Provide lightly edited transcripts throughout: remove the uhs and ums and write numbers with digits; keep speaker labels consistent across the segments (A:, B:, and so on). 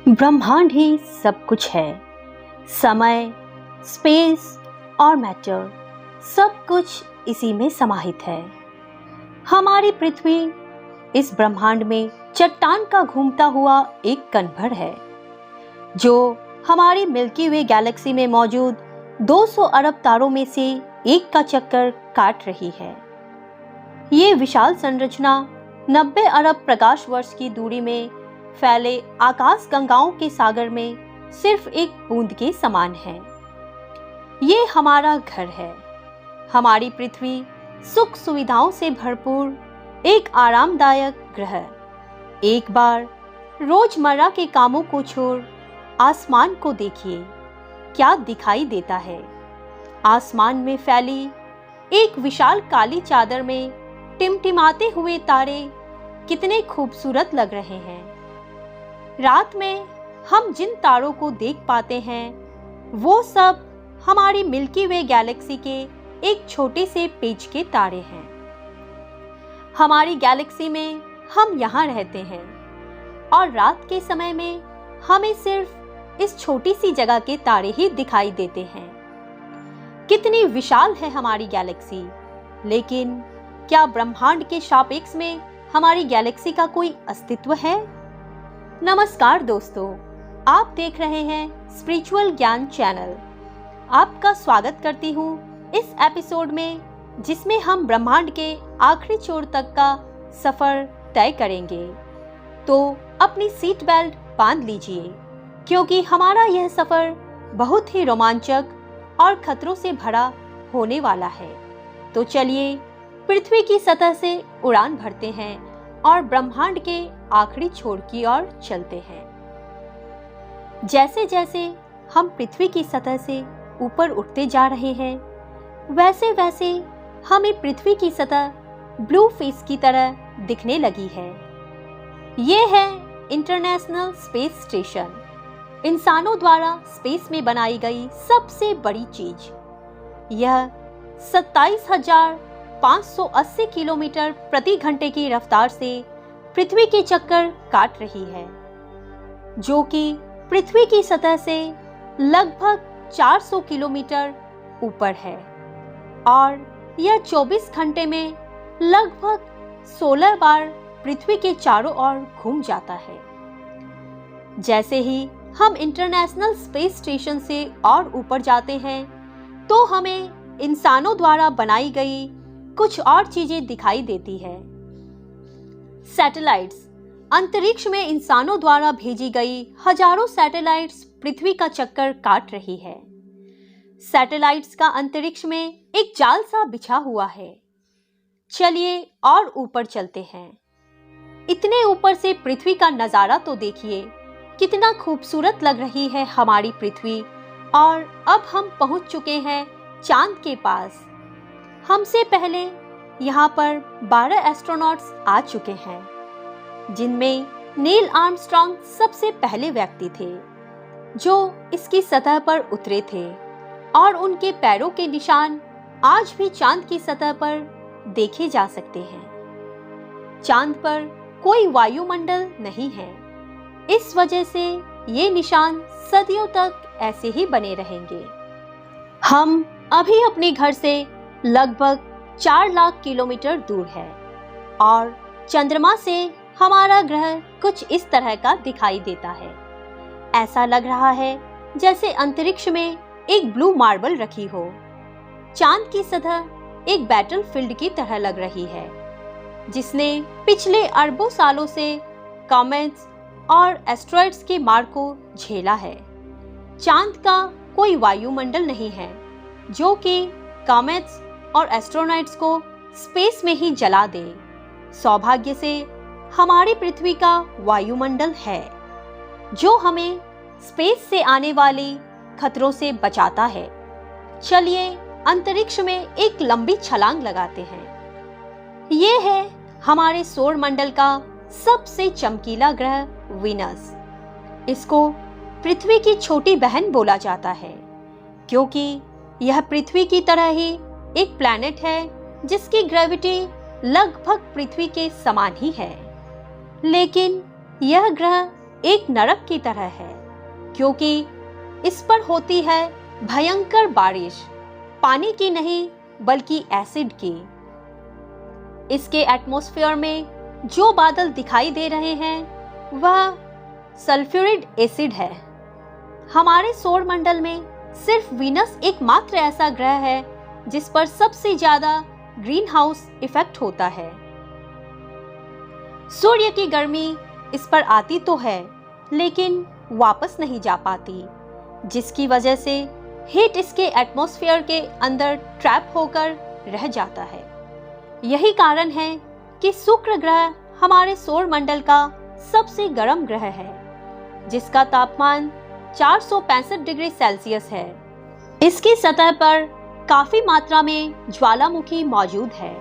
A: ब्रह्मांड ही सब कुछ है। समय, स्पेस और मैटर सब कुछ इसी में समाहित है। हमारी पृथ्वी इस ब्रह्मांड में चट्टान का घूमता हुआ एक कण भर है, जो हमारी मिल्की वे गैलेक्सी में मौजूद 200 अरब तारों में से एक का चक्कर काट रही है। ये विशाल संरचना 90 अरब प्रकाश वर्ष की दूरी में फैले आकाश गंगाओं के सागर में सिर्फ एक बूंद के समान है। ये हमारा घर है। हमारी पृथ्वी सुख सुविधाओं से भरपूर एक आरामदायक ग्रह। एक बार रोजमर्रा के कामों को छोड़ आसमान को देखिए, क्या दिखाई देता है। आसमान में फैली एक विशाल काली चादर में टिमटिमाते हुए तारे कितने खूबसूरत लग रहे हैं। रात में हम जिन तारों को देख पाते हैं, वो सब हमारी मिल्की वे गैलेक्सी के एक छोटे से पेच के तारे हैं। हमारी गैलेक्सी में हम यहाँ रहते हैं और रात के समय में हमें सिर्फ इस छोटी सी जगह के तारे ही दिखाई देते हैं। कितनी विशाल है हमारी गैलेक्सी, लेकिन क्या ब्रह्मांड के सापेक्ष में हमारी गैलेक्सी का कोई अस्तित्व है? नमस्कार दोस्तों, आप देख रहे हैं स्पिरिचुअल ज्ञान चैनल। आपका स्वागत करती हूँ इस एपिसोड में, जिसमें हम ब्रह्मांड के आखिरी छोर तक का सफर तय करेंगे। तो अपनी सीट बेल्ट बांध लीजिए, क्योंकि हमारा यह सफर बहुत ही रोमांचक और खतरों से भरा होने वाला है। तो चलिए पृथ्वी की सतह से उड़ान भरते हैं और ब्रह्मांड के आखिरी छोर की ओर चलते हैं। जैसे जैसे हम पृथ्वी की सतह से ऊपर उठते जा रहे हैं, वैसे वैसे हमें पृथ्वी की सतह ब्लू फेस की तरह दिखने लगी है। ये है इंटरनेशनल स्पेस स्टेशन, इंसानों द्वारा स्पेस में बनाई गई सबसे बड़ी चीज। यह 27,580 किलोमीटर प्रति घंटे की रफ्तार से पृथ्वी के चक्कर काट रही है, जो कि पृथ्वी की सतह से लगभग 400 किलोमीटर ऊपर है। और यह 24 घंटे में लगभग 16 बार पृथ्वी के चारों ओर घूम जाता है। जैसे ही हम इंटरनेशनल स्पेस स्टेशन से और ऊपर जाते हैं, तो हमें इंसानों द्वारा बनाई गई कुछ और चीजें दिखाई देती है। सैटेलाइट्स, अंतरिक्ष में इंसानों द्वारा भेजी गई हजारों सैटेलाइट्स पृथ्वी का चक्कर काट रही है। सैटेलाइट्स का अंतरिक्ष में एक जाल सा बिछा हुआ है। चलिए और ऊपर चलते हैं। इतने ऊपर से पृथ्वी का नजारा तो देखिए, कितना खूबसूरत लग रही है हमारी पृथ्वी। और अब हम पहुंच चुके हैं चांद के पास। हमसे पहले यहाँ पर 12 एस्ट्रोनॉट्स आ चुके हैं, जिनमें नील आर्मस्ट्रॉन्ग सबसे पहले व्यक्ति थे जो इसकी सतह पर उतरे थे। और उनके पैरों के निशान आज भी चांद की सतह पर देखे जा सकते हैं। चांद पर कोई वायुमंडल नहीं है, इस वजह से ये निशान सदियों तक ऐसे ही बने रहेंगे। हम अभी अपने घर से लगभग 4 लाख किलोमीटर दूर है और चंद्रमा से हमारा ग्रह कुछ इस तरह का दिखाई देता है। ऐसा लग रहा है जैसे अंतरिक्ष में एक ब्लू मार्बल रखी हो। चांद की सतह एक बैटलफील्ड की तरह लग रही है, जिसने पिछले अरबों सालों से कॉमेट्स और एस्ट्रॉइड्स के मार को झेला है। चांद का कोई वायुमंडल नहीं है, जो कि कॉमेट्स और एस्ट्रोनॉट्स को स्पेस में ही जला दे। सौभाग्य से हमारी पृथ्वी का वायुमंडल है, जो हमें स्पेस से आने वाली खतरों से बचाता है। चलिए अंतरिक्ष में एक लंबी छलांग लगाते हैं। ये है हमारे सौर मंडल का सबसे चमकीला ग्रह वीनस। इसको पृथ्वी की छोटी बहन बोला जाता है, क्योंकि यह पृथ्वी की तरह ही एक प्लैनेट है जिसकी ग्रेविटी लगभग पृथ्वी के समान ही है। लेकिन यह ग्रह एक नरक की तरह है, क्योंकि इस पर होती है भयंकर बारिश, पानी की नहीं बल्कि एसिड की। इसके एटमॉस्फेयर में जो बादल दिखाई दे रहे हैं वह सल्फ्यूरिक एसिड है। हमारे सौर मंडल में सिर्फ वीनस एकमात्र ऐसा ग्रह है जिस पर सबसे ज्यादा ग्रीन हाउस इफेक्ट होता है। सूर्य की गर्मी इस पर आती तो है लेकिन वापस नहीं जा पाती, जिसकी वजह से हीट इसके एटमॉस्फेयर के अंदर ट्रैप होकर रह जाता है। यही कारण है कि शुक्र ग्रह हमारे सौर मंडल का सबसे गर्म ग्रह है, जिसका तापमान 465 डिग्री सेल्सियस है। इसकी सतह पर काफी मात्रा में ज्वालामुखी मौजूद है,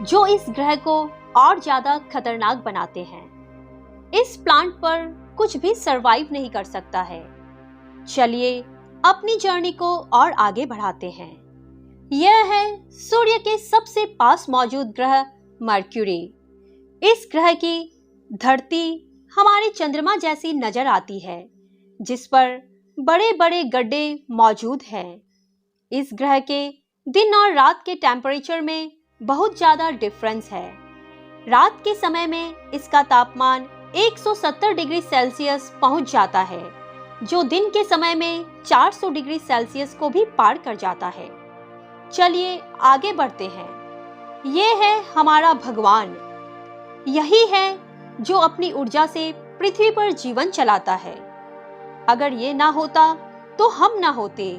A: जो इस ग्रह को और ज्यादा खतरनाक बनाते हैं। इस प्लांट पर कुछ भी सरवाइव नहीं कर सकता है। चलिए अपनी जर्नी को और आगे बढ़ाते हैं। यह है सूर्य के सबसे पास मौजूद ग्रह मर्क्यूरी। इस ग्रह की धरती हमारे चंद्रमा जैसी नजर आती है, जिस पर बड़े बड़े गड्ढे मौजूद हैं। इस ग्रह के दिन और रात के टेम्परेचर में बहुत ज्यादा डिफरेंस है। रात के समय में इसका तापमान 170 डिग्री सेल्सियस पहुंच जाता है, जो दिन के समय में 400 डिग्री सेल्सियस को भी पार कर जाता है। चलिए आगे बढ़ते हैं। ये है हमारा भगवान। यही है जो अपनी ऊर्जा से पृथ्वी पर जीवन चलाता है। अगर ये ना होता तो हम ना होते।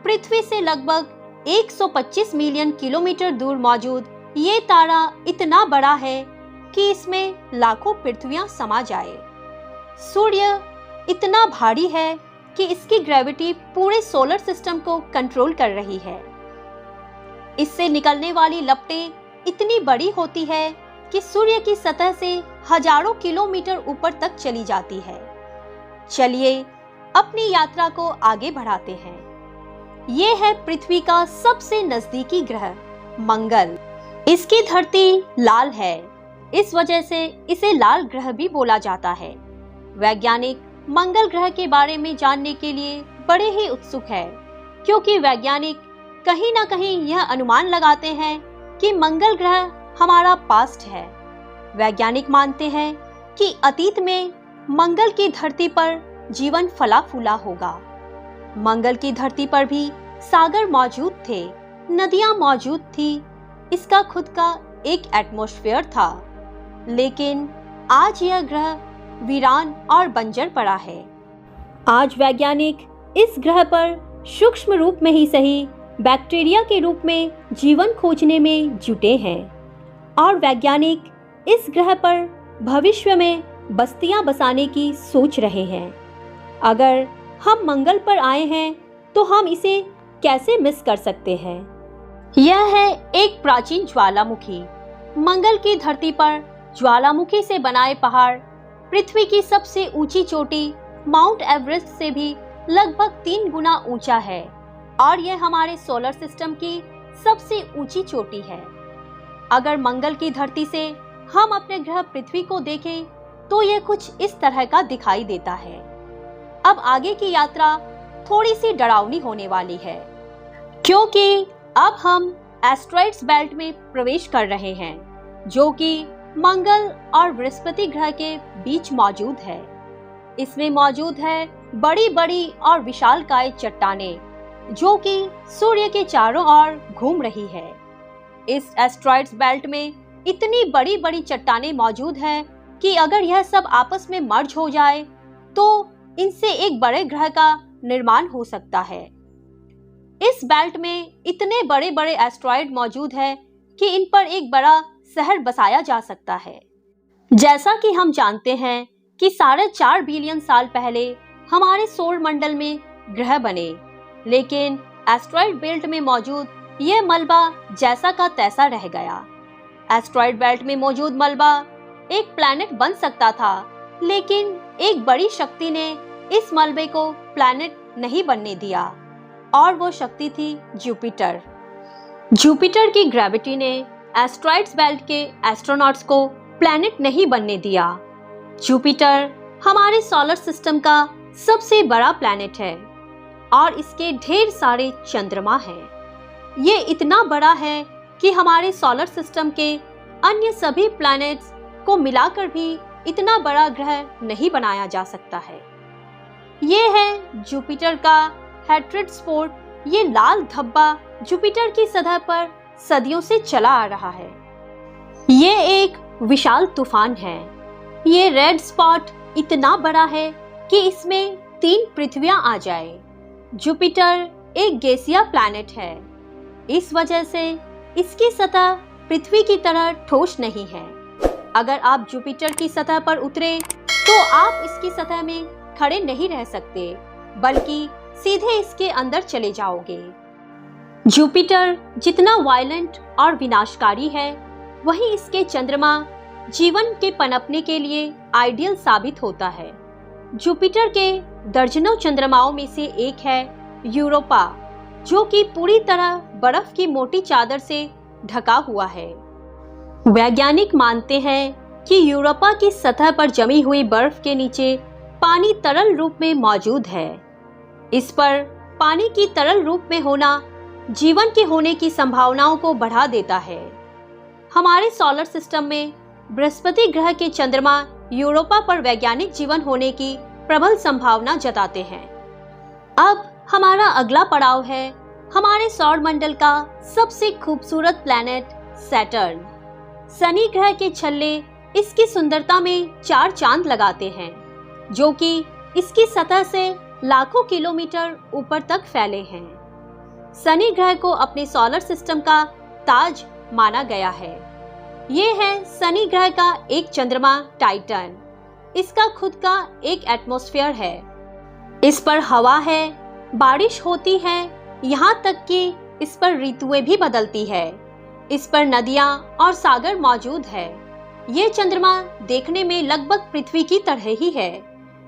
A: पृथ्वी से लगभग 125 मिलियन किलोमीटर दूर मौजूद ये तारा इतना बड़ा है कि इसमें लाखों पृथ्वियां समा जाए। सूर्य इतना भारी है कि इसकी ग्रेविटी पूरे सोलर सिस्टम को कंट्रोल कर रही है। इससे निकलने वाली लपटें इतनी बड़ी होती है कि सूर्य की सतह से हजारों किलोमीटर ऊपर तक चली जाती है। चलिए अपनी यात्रा को आगे बढ़ाते हैं। ये है पृथ्वी का सबसे नजदीकी ग्रह मंगल। इसकी धरती लाल है, इस वजह से इसे लाल ग्रह भी बोला जाता है। वैज्ञानिक मंगल ग्रह के बारे में जानने के लिए बड़े ही उत्सुक है, क्योंकि वैज्ञानिक कहीं ना कहीं यह अनुमान लगाते हैं कि मंगल ग्रह हमारा पास्ट है। वैज्ञानिक मानते हैं कि अतीत में मंगल की धरती पर जीवन फला फूला होगा। मंगल की धरती पर भी सागर मौजूद थे, नदियां मौजूद थी, इसका खुद का एक एटमॉस्फेयर था। लेकिन आज यह ग्रह वीरान और बंजर पड़ा है। आज वैज्ञानिक इस ग्रह पर सूक्ष्म रूप में ही सही बैक्टीरिया के रूप में जीवन खोजने में जुटे हैं, और वैज्ञानिक इस ग्रह पर भविष्य में बस्तियां बसाने की सोच रहे हैं। अगर हम मंगल पर आए हैं तो हम इसे कैसे मिस कर सकते हैं। यह है एक प्राचीन ज्वालामुखी। मंगल की धरती पर ज्वालामुखी से बनाए पहाड़ पृथ्वी की सबसे ऊंची चोटी माउंट एवरेस्ट से भी लगभग 3 गुना ऊंचा है, और यह हमारे सोलर सिस्टम की सबसे ऊंची चोटी है। अगर मंगल की धरती से हम अपने ग्रह पृथ्वी को देखें तो यह कुछ इस तरह का दिखाई देता है। अब आगे की यात्रा थोड़ी सी डरावनी होने वाली है, क्योंकि अब हम एस्ट्रॉइड्स बेल्ट में प्रवेश कर रहे हैं, जो कि मंगल और बृहस्पति ग्रह के बीच मौजूद है। इसमें मौजूद है बड़ी बड़ी और विशालकाय चट्टानें, जो कि सूर्य के चारों ओर घूम रही है। इस एस्ट्रॉइड्स बेल्ट में इतनी बड़ी बड़ी चट्टानें मौजूद हैं कि अगर यह सब आपस में मर्ज हो जाए तो इनसे एक बड़े ग्रह का निर्माण हो सकता है। इस बेल्ट में इतने बड़े बड़े एस्ट्रॉइड मौजूद हैं कि इन पर एक बड़ा शहर बसाया जा सकता है। जैसा कि हम जानते हैं कि 4.5 बिलियन साल पहले हमारे सौर मंडल में ग्रह बने, लेकिन एस्ट्रॉइड बेल्ट में मौजूद यह मलबा जैसा का तैसा रह गया। एस्ट्रॉइड बेल्ट में मौजूद मलबा एक प्लैनेट बन सकता था, लेकिन एक बड़ी शक्ति ने इस मलबे को प्लैनेट नहीं बनने दिया, और वो शक्ति थी जुपिटर। जुपिटर की ग्रेविटी ने एस्ट्रॉइड्स बेल्ट के एस्ट्रोनॉट्स को प्लैनेट नहीं बनने दिया। जुपिटर हमारे सौर सिस्टम का सबसे बड़ा प्लैनेट है और इसके ढेर सारे चंद्रमा हैं। ये इतना बड़ा है कि हमारे सोलर सिस्टम के अन्य सभी प्लैनेट्स को मिलाकर भी इतना बड़ा ग्रह नहीं बनाया जा सकता है। ये है जुपिटर का हैट्रिड स्पॉट। ये लाल धब्बा जुपिटर की सतह पर सदियों से चला आ रहा है। ये एक विशाल तूफान है। ये रेड स्पॉट इतना बड़ा है कि इसमें 3 पृथ्वियां आ जाए। जुपिटर एक गैसीय प्लैनेट है। इस वजह से इसकी सतह पृथ्वी की तरह ठोस नहीं है। अगर आप जुपिटर की सतह पर उतरे तो आप इसकी सतह में खड़े नहीं रह सकते, बल्कि सीधे इसके अंदर चले जाओगे। जुपिटर जितना वायलेंट और विनाशकारी है, वहीं इसके चंद्रमा जीवन के पनपने के लिए आइडियल साबित होता है। जुपिटर के दर्जनों चंद्रमाओं में से एक है यूरोपा, जो कि पूरी तरह बर्फ की मोटी चादर से ढका हुआ है। वैज्ञानिक मानते हैं कि यूरोपा की सतह पर जमी हुई बर्फ के नीचे पानी तरल रूप में मौजूद है। इस पर पानी की तरल रूप में होना जीवन के होने की संभावनाओं को बढ़ा देता है। हमारे सोलर सिस्टम में बृहस्पति ग्रह के चंद्रमा यूरोपा पर वैज्ञानिक जीवन होने की प्रबल संभावना जताते हैं। अब हमारा अगला पड़ाव है हमारे सौर मंडल का सबसे खूबसूरत प्लैनेट सैटर्न। शनि ग्रह के छल्ले इसकी सुंदरता में 4 चांद लगाते हैं, जो कि इसकी सतह से लाखों किलोमीटर ऊपर तक फैले हैं। शनि ग्रह को अपने सोलर सिस्टम का ताज माना गया है। ये है शनि ग्रह का एक चंद्रमा टाइटन। इसका खुद का एक एटमॉस्फेयर है। इस पर हवा है, बारिश होती है, यहाँ तक कि इस पर ऋतुएं भी बदलती है। इस पर नदियाँ और सागर मौजूद है। ये चंद्रमा देखने में लगभग पृथ्वी की तरह ही है,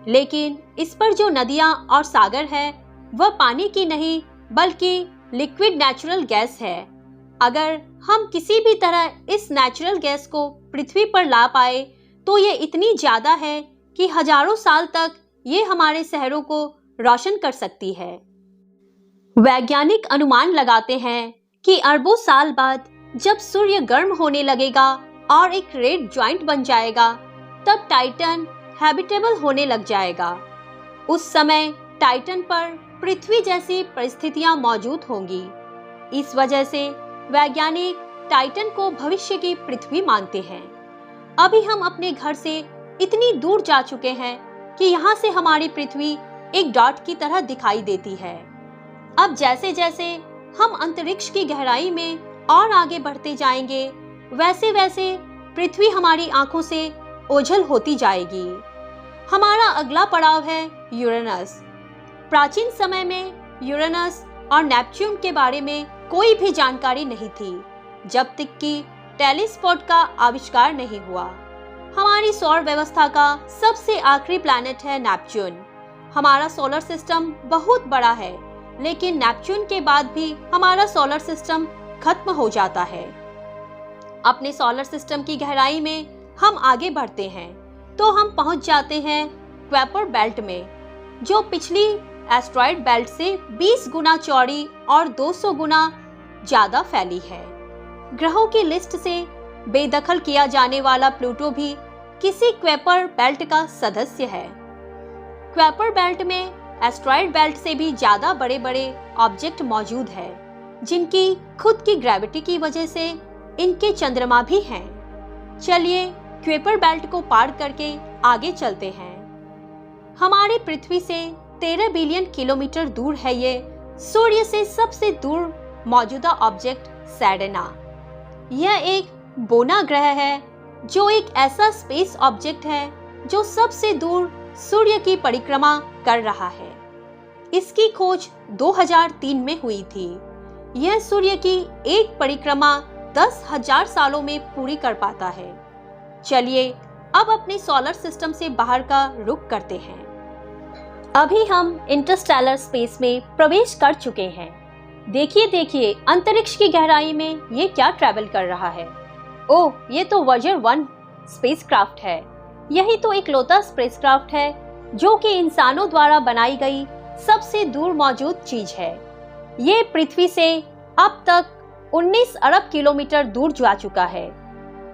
A: लेकिन इस पर जो नदियाँ और सागर है वह पानी की नहीं बल्कि लिक्विड नेचुरल गैस है। अगर हम किसी भी तरह इस नेचुरल गैस को पृथ्वी पर ला पाए तो ये इतनी ज़्यादा है कि हजारों साल तक ये हमारे शहरों को रोशन कर सकती है। वैज्ञानिक अनुमान लगाते हैं कि अरबों साल बाद जब सूर्य गर्म होने लगेगा और एक रेड जॉइंट बन जाएगा, तब टाइटन हैबिटेबल होने लग जाएगा। उस समय टाइटन पर पृथ्वी जैसी परिस्थितियां मौजूद होंगी। इस वजह से वैज्ञानिक टाइटन को भविष्य की पृथ्वी मानते हैं। अभी हम अपने घर से इतनी दूर जा चुके हैं कि यहाँ से हमारी पृथ्वी एक डॉट की तरह दिखाई देती है। अब जैसे जैसे हम अंतरिक्ष की गहराई में और आगे बढ़ते जाएंगे, वैसे वैसे पृथ्वी हमारी आंखों से ओझल होती जाएगी। हमारा अगला पड़ाव है यूरेनस। प्राचीन समय में यूरेनस और नेपच्यून के बारे में कोई भी जानकारी नहीं थी, जब तक कि टेलीस्कोप का आविष्कार नहीं हुआ। हमारी सौर व्यवस्था का सबसे आखिरी प्लैनेट है नेपच्यून। हमारा सोलर सिस्टम बहुत बड़ा है, लेकिन नेपच्यून के बाद भी हमारा सोलर सिस्टम खत्म हो जाता है। अपने सोलर सिस्टम की गहराई में हम आगे बढ़ते हैं तो हम पहुंच जाते हैं क्वेपर बेल्ट में, जो पिछली एस्ट्रॉइड बेल्ट से 20 गुना चौड़ी और 200 गुना ज्यादा फैली है। ग्रहों की लिस्ट से बेदखल किया जाने वाला प्लूटो भी किसी क्वेपर बेल्ट का सदस्य है। क्वेपर बेल्ट में एस्ट्रॉइड बेल्ट से भी ज्यादा बड़े बड़े ऑब्जेक्ट मौजूद है, जिनकी खुद की ग्रेविटी की वजह से इनके चंद्रमा भी हैं। चलिए क्वेपर बेल्ट को पार करके आगे चलते हैं। हमारी पृथ्वी से 13 बिलियन किलोमीटर दूर है ये सूर्य से सबसे दूर मौजूदा ऑब्जेक्ट सैडेना। यह एक बोना ग्रह है, जो एक ऐसा स्पेस ऑब्जेक्ट है जो सबसे दूर सूर्य की परिक्रमा कर रहा है। इसकी खोज 2003 में हुई थी। यह सूर्य की एक परिक्रमा 10,000 सालों में पूरी कर पाता है। चलिए अब अपने सोलर सिस्टम से बाहर का रुख करते हैं। अभी हम इंटरस्टेलर स्पेस में प्रवेश कर चुके हैं। देखिए अंतरिक्ष की गहराई में ये क्या ट्रैवल कर रहा है। ओह, ये तो वॉयेजर 1 स्पेसक्राफ्ट है। यही तो इकलौता स्पेसक्राफ्ट है जो कि इंसानों द्वारा बनाई गई सबसे दूर मौजूद चीज है। ये पृथ्वी से अब तक 19 अरब किलोमीटर दूर जा चुका है।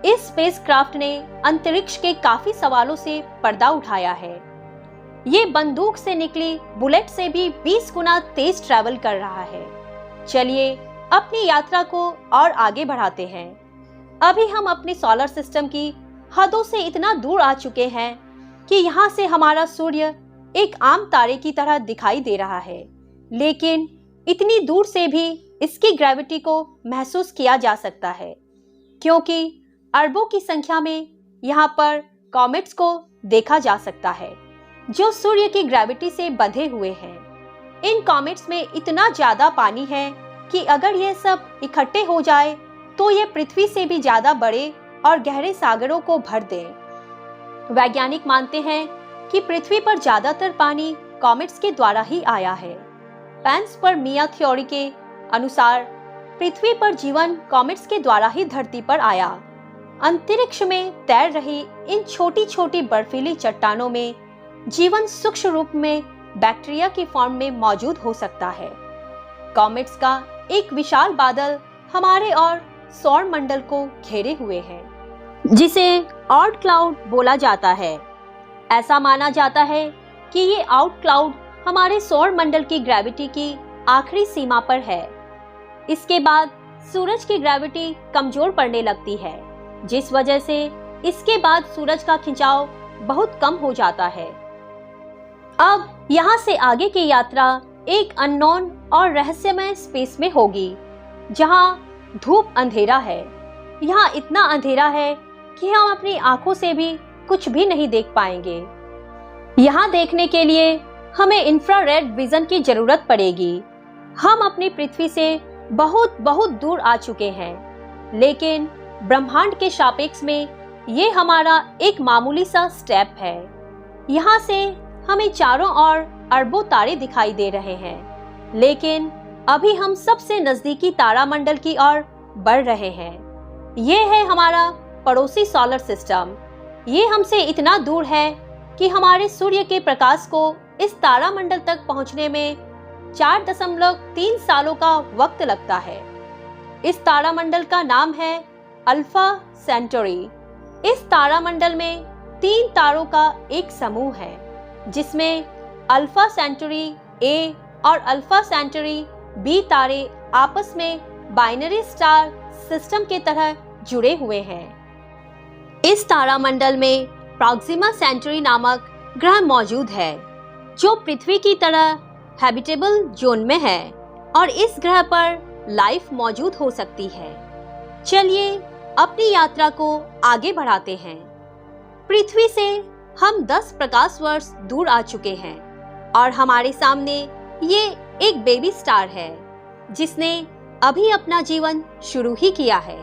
A: इस स्पेसक्राफ्ट ने अंतरिक्ष के काफी सवालों से पर्दा उठाया है। ये बंदूक से निकली बुलेट से भी 20 गुना तेज ट्रैवल कर रहा है। चलिए अपनी यात्रा को और आगे बढ़ाते हैं। अभी हम अपने सोलर सिस्टम की हदों से इतना दूर आ चुके हैं कि यहाँ से हमारा सूर्य एक आम तारे की तरह दिखाई दे रहा है, लेकिन इतनी दूर से भी इसकी ग्रेविटी को महसूस किया जा सकता है, क्योंकि अरबों की संख्या में यहाँ पर कॉमेट्स को देखा जा सकता है जो सूर्य की ग्रेविटी से बंधे हुए हैं। इन कॉमेट्स में इतना ज्यादा पानी है कि अगर ये सब इकट्ठे हो जाए तो ये पृथ्वी से भी ज्यादा बड़े और गहरे सागरों को भर दें। वैज्ञानिक मानते हैं कि पृथ्वी पर ज्यादातर पानी कॉमेट्स के द्वारा ही आया है। पैंसपर्मिया थ्योरी के अनुसार पृथ्वी पर जीवन कॉमेट्स के द्वारा ही धरती पर आया। अंतरिक्ष में तैर रही इन छोटी छोटी बर्फीली चट्टानों में जीवन सूक्ष्म रूप में बैक्टीरिया की फॉर्म में मौजूद हो सकता है। कॉमेट्स का एक विशाल बादल हमारे और सौर मंडल को घेरे हुए है, जिसे ऑर्ट क्लाउड बोला जाता है। ऐसा माना जाता है कि ये आउट क्लाउड हमारे सौर मंडल की ग्रेविटी की आखिरी सीमा पर है। इसके बाद सूरज की ग्रेविटी कमजोर पड़ने लगती है, जिस वजह से इसके बाद सूरज का खिंचाव बहुत कम हो जाता है। अब यहाँ से आगे की यात्रा एक अननोन और रहस्यमय स्पेस में होगी, जहाँ धूप अंधेरा है। यहाँ इतना अंधेरा है कि हम अपनी आंखों से भी कुछ भी नहीं देख पाएंगे। यहाँ देखने के लिए हमें इंफ्रारेड विजन की जरूरत पड़ेगी। हम अपनी पृथ्वी से बहुत बहुत दूर आ चुके हैं, लेकिन ब्रह्मांड के सापेक्ष में ये हमारा एक मामूली सा स्टेप है। यहाँ से हमें चारों ओर अरबों तारे दिखाई दे रहे हैं, लेकिन अभी हम सबसे नजदीकी तारामंडल की ओर बढ़ रहे हैं। ये है हमारा पड़ोसी सोलर सिस्टम। ये हमसे इतना दूर है कि हमारे सूर्य के प्रकाश को इस तारामंडल तक पहुंचने में 4.3 सालों का वक्त लगता है। इस तारामंडल का नाम है अल्फा सेंटरी। इस तारामंडल में 3 तारों का एक समूह है, जिसमें अल्फा सेंटरी ए और अल्फा सेंटरी बी तारे आपस में बाइनरी स्टार सिस्टम के तरह जुड़े हुए हैं। इस तारामंडल में प्रॉक्सिमा सेंटरी नामक ग्रह मौजूद है, जो पृथ्वी की तरह हैबिटेबल जोन में है और इस ग्रह पर लाइफ मौजूद हो सकती है। चलिए अपनी यात्रा को आगे बढ़ाते हैं। पृथ्वी से हम 10 प्रकाश वर्ष दूर आ चुके हैं और हमारे सामने ये एक बेबी स्टार है, जिसने अभी अपना जीवन शुरू ही किया है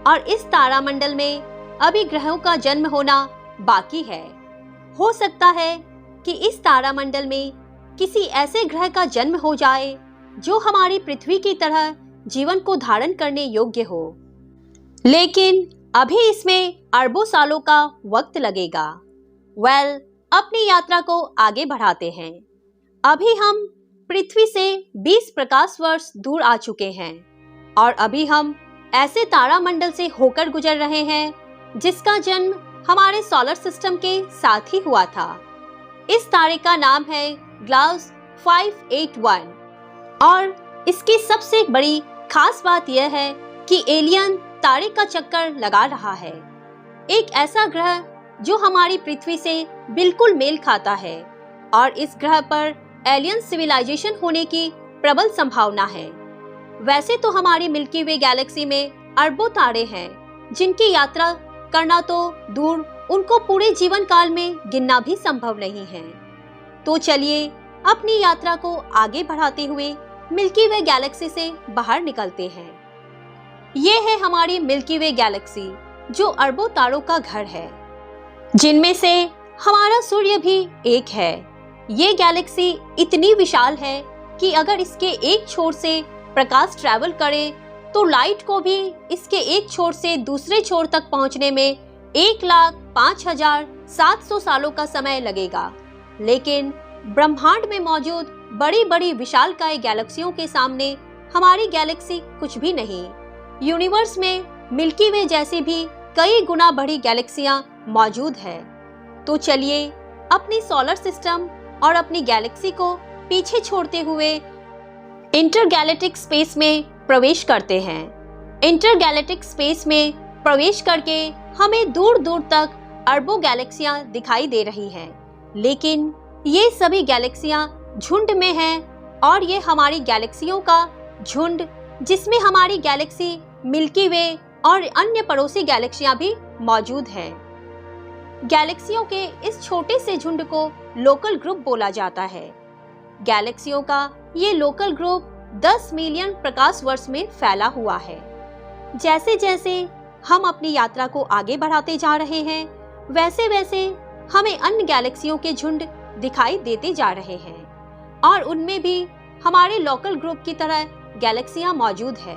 A: और इस तारामंडल में अभी ग्रहों का जन्म होना बाकी है। हो सकता है कि इस तारामंडल में किसी ऐसे ग्रह का जन्म हो जाए जो हमारी पृथ्वी की तरह जीवन को धारण करने योग्य हो, लेकिन अभी इसमें अरबों सालों का वक्त लगेगा। अपनी यात्रा को आगे बढ़ाते हैं। अभी हम पृथ्वी से 20 प्रकाश वर्ष दूर आ चुके हैं और अभी हम ऐसे तारामंडल से होकर गुजर रहे हैं जिसका जन्म हमारे सोलर सिस्टम के साथ ही हुआ था। इस तारे का नाम है ग्लाउस 581 और इसकी सबसे बड़ी खास बात यह है कि एलियन तारे का चक्कर लगा रहा है। एक ऐसा ग्रह जो हमारी पृथ्वी से बिल्कुल मेल खाता है और इस ग्रह पर एलियन सिविलाइजेशन होने की प्रबल संभावना है। वैसे तो हमारी मिल्की वे गैलेक्सी में अरबों तारे हैं, जिनकी यात्रा करना तो दूर, उनको पूरे जीवन काल में गिनना भी संभव नहीं है। तो चलिए अपनी यात्रा को आगे बढ़ाते हुए मिल्की वे गैलेक्सी से बाहर निकलते हैं। ये है हमारी मिल्की वे गैलेक्सी, जो अरबों तारों का घर है, जिनमें से हमारा सूर्य भी एक है। ये गैलेक्सी इतनी विशाल है कि अगर इसके एक छोर से प्रकाश ट्रैवल करे तो लाइट को भी इसके एक छोर से दूसरे छोर तक पहुंचने में 1,05,000 700 सालों का समय लगेगा। लेकिन ब्रह्मांड में मौजूद बड़ी बड़ी विशालकाय गैलेक्सियों के सामने हमारी गैलेक्सी कुछ भी नहीं। यूनिवर्स में मिल्की वे जैसी भी कई गुना बड़ी गैलेक्सियां मौजूद है। तो चलिए अपनी सोलर सिस्टम और अपनी गैलेक्सी को पीछे छोड़ते हुए इंटरगैलेक्टिक स्पेस में प्रवेश करते हैं। इंटरगैलेक्टिक स्पेस में प्रवेश करके हमें दूर दूर तक अरबों गैलेक्सियां दिखाई दे रही हैं। लेकिन ये सभी गैलेक्सियां झुंड में हैं और ये हमारी गैलेक्सियों का झुंड, जिसमें हमारी गैलेक्सी मिल्की वे और अन्य पड़ोसी गैलेक्सियां भी मौजूद हैं। गैलेक्सियों के इस छोटे से झुंड को लोकल ग्रुप बोला जाता है। गैलेक्सियों का ये लोकल ग्रुप 10 मिलियन प्रकाश वर्ष में फैला हुआ है। जैसे जैसे हम अपनी यात्रा को आगे बढ़ाते जा रहे हैं, वैसे वैसे हमें अन्य गैलेक्सियों के झुंड दिखाई देते जा रहे हैं और उनमें भी हमारे लोकल ग्रुप की तरह गैलेक्सियां मौजूद है।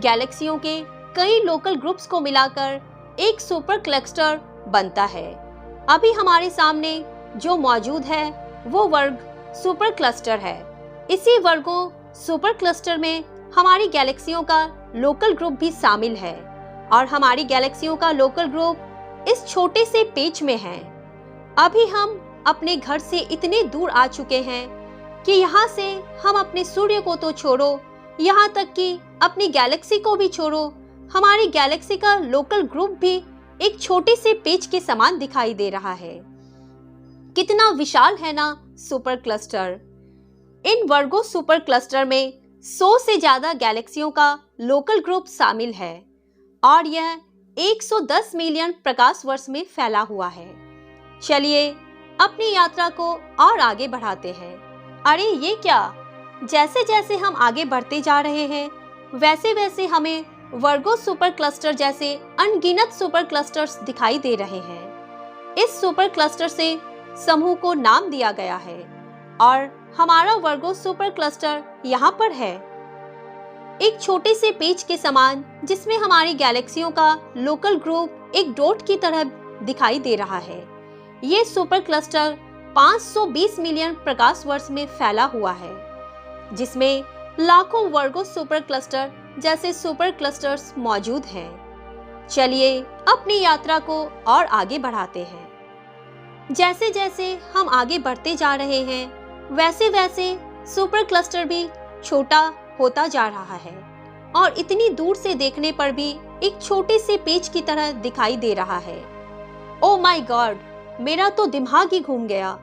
A: गैलेक्सियों के कई लोकल ग्रुप्स को मिलाकर एक सुपर क्लस्टर बनता है। अभी हमारे सामने जो मौजूद है वो वर्ग सुपर क्लस्टर है। इसी वर्गो सुपर क्लस्टर में हमारी गैलेक्सियों का लोकल ग्रुप भी शामिल है और हमारी गैलेक्सियों का लोकल ग्रुप इस छोटे से पेच में है। अभी हम अपने घर से इतने दूर आ चुके हैं कि यहाँ से हम अपने सूर्य को तो छोड़ो, यहाँ तक कि अपनी गैलेक्सी को भी छोड़ो, हमारी गैलेक्सी का लोकल ग्रुप भी एक छोटे से पेच के समान दिखाई दे रहा है। कितना विशाल है ना सुपर क्लस्टर। इन वर्गो सुपर क्लस्टर में 100 से ज्यादा गैलेक्सियों का लोकल ग्रुप शामिल है और यह 110 मिलियन प्रकाश वर्ष में फैला हुआ है। चलिए अपनी यात्रा को और आगे बढ़ाते हैं। अरे ये क्या, जैसे जैसे हम आगे बढ़ते जा रहे हैं वैसे वैसे हमें वर्गो सुपर क्लस्टर जैसे अनगिनत सुपर क्लस्टर्स दिखाई दे रहे हैं। इस सुपर क्लस्टर से समूह को नाम दिया गया है और हमारा वर्गो सुपर क्लस्टर यहाँ पर है, एक छोटे से पेच के समान, जिसमें हमारी गैलेक्सियों का लोकल ग्रुप एक डॉट की तरह दिखाई दे रहा है। ये सुपर क्लस्टर 520 मिलियन प्रकाश वर्ष में फैला हुआ है, जिसमें लाखों वर्गो सुपर क्लस्टर जैसे सुपर क्लस्टर्स मौजूद हैं। चलिए अपनी यात्रा को और आगे बढ़ाते हैं। जैसे जैसे हम आगे बढ़ते जा रहे हैं वैसे वैसे सुपर क्लस्टर भी छोटा होता जा रहा है और इतनी दूर से देखने पर भी एक छोटे से पेच की तरह दिखाई दे रहा है। ओह माय गॉड, मेरा तो दिमाग ही घूम गया।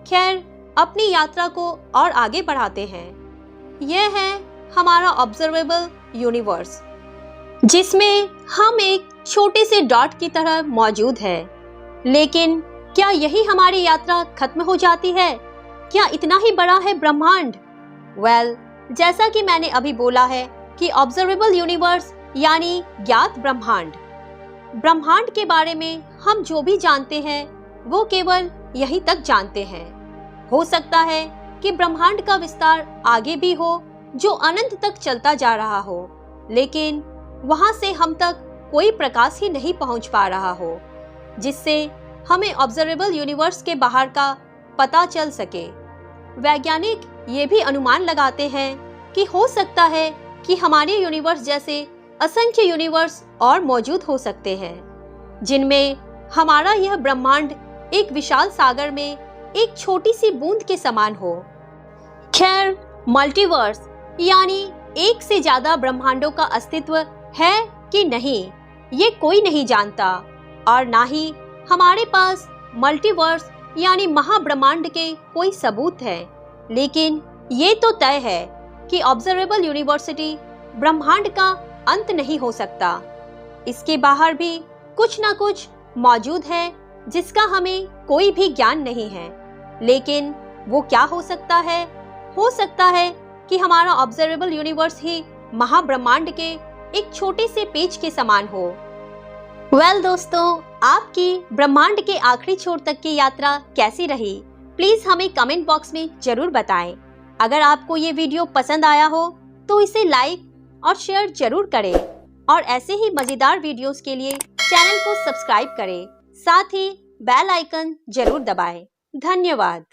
A: खैर अपनी यात्रा को और आगे बढ़ाते हैं। यह है हमारा ऑब्जर्वेबल यूनिवर्स, जिसमें हम एक छोटे से डॉट की तरह मौजूद है। लेकिन क्या यही हमारी यात्रा खत्म हो जाती है? क्या इतना ही बड़ा है ब्रह्मांड? वेल, जैसा कि मैंने अभी बोला है कि ऑब्जर्वेबल यूनिवर्स यानी ज्ञात ब्रह्मांड। ब्रह्मांड के बारे में हम जो भी जानते हैं वो केवल यहीं तक जानते हैं। हो सकता है कि ब्रह्मांड का विस्तार आगे भी हो जो अनंत तक चलता जा रहा हो, लेकिन वहां से हम तक कोई प्रकाश ही नहीं पहुंच पा रहा हो जिससे हमें ऑब्जर्वेबल यूनिवर्स के बाहर का पता चल सके। वैज्ञानिक ये भी अनुमान लगाते हैं कि हो सकता है कि हमारे यूनिवर्स जैसे असंख्य यूनिवर्स और मौजूद हो सकते हैं, जिनमें हमारा यह ब्रह्मांड एक विशाल सागर में एक छोटी सी बूंद के समान हो। खैर, मल्टीवर्स यानी एक से ज्यादा ब्रह्मांडों का अस्तित्व है कि नहीं, ये कोई नहीं जानता और ना ही हमारे पास मल्टीवर्स यानी महाब्रह्मांड के कोई सबूत है। लेकिन ये तो तय है कि ऑब्जर्वेबल यूनिवर्सिटी ब्रह्मांड का अंत नहीं हो सकता। इसके बाहर भी कुछ ना कुछ मौजूद है जिसका हमें कोई भी ज्ञान नहीं है। लेकिन वो क्या हो सकता है? हो सकता है कि हमारा ऑब्जर्वेबल यूनिवर्स ही महाब्रह्मांड के एक छोटे से पेच के समान हो। वेल दोस्तों, आपकी ब्रह्मांड के आखिरी छोर तक की यात्रा कैसी रही? प्लीज हमें कमेंट बॉक्स में जरूर बताएं। अगर आपको ये वीडियो पसंद आया हो तो इसे लाइक और शेयर जरूर करें और ऐसे ही मजेदार वीडियोस के लिए चैनल को सब्सक्राइब करें, साथ ही बेल आइकन जरूर दबाएं। धन्यवाद।